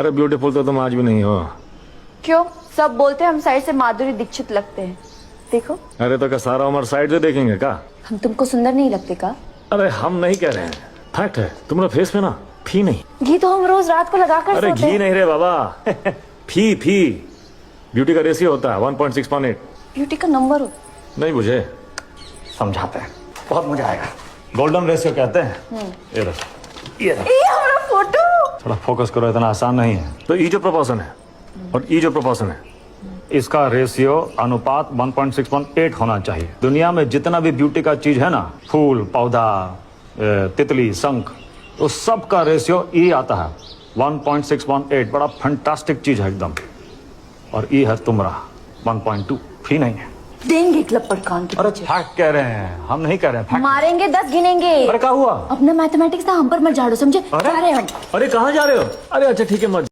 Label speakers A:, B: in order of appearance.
A: अरे ब्यूटीफुल तो तुम आज भी नहीं हो।
B: क्यों? सब बोलते हैं हम साइड से माधुरी दीक्षित लगते हैं। देखो,
A: अरे तो क्या सारा उम्र साइड से देखेंगे का?
B: हम तुमको सुंदर नहीं लगते का?
A: अरे हम नहीं कह रहे हैं, फैक्ट है तुम्हारे फेस में ना फी नहीं।
B: घी तो हम रोज रात को लगा कर
A: अरे
B: सोते
A: घी
B: हैं।
A: नहीं रे बाबा फी फी ब्यूटी का रेशियो होता है 1.6.8।
B: ब्यूटी का नंबर हो।
A: नहीं बुझे, समझाते हैं, बहुत मजा आएगा। गोल्डन रेशियो कहते हैं। ये देखो, ये देखो।
B: ये हमारा फोटो।
A: थोड़ा फोकस करो, इतना आसान नहीं है। तो ये जो प्रोपोर्शन है और ये जो प्रोपोर्शन है, इसका रेशियो अनुपात 1.6.8 होना चाहिए। दुनिया में जितना भी ब्यूटी का चीज है ना, फूल, पौधा, तितली, शंख, तो सब का रेशियो ई आता है 1.6.8। बड़ा फैंटास्टिक चीज है एकदम। और ई है तुमरा 1.2। फी नहीं है।
B: देंगे एक लपड़ कान के
A: अरे
B: पीछे।
A: फैक्ट कह रहे हैं, हम नहीं कह रहे हैं, फैक्ट।
B: मारेंगे 10 गिनेंगे।
A: अरे क्या हुआ?
B: अपना मैथमेटिक्स ना हम पर मत झाड़ो, समझे?
A: अरे
B: जा रहे हैं हम।
A: अरे कहाँ जा रहे हो? अरे अच्छा ठीक है, मत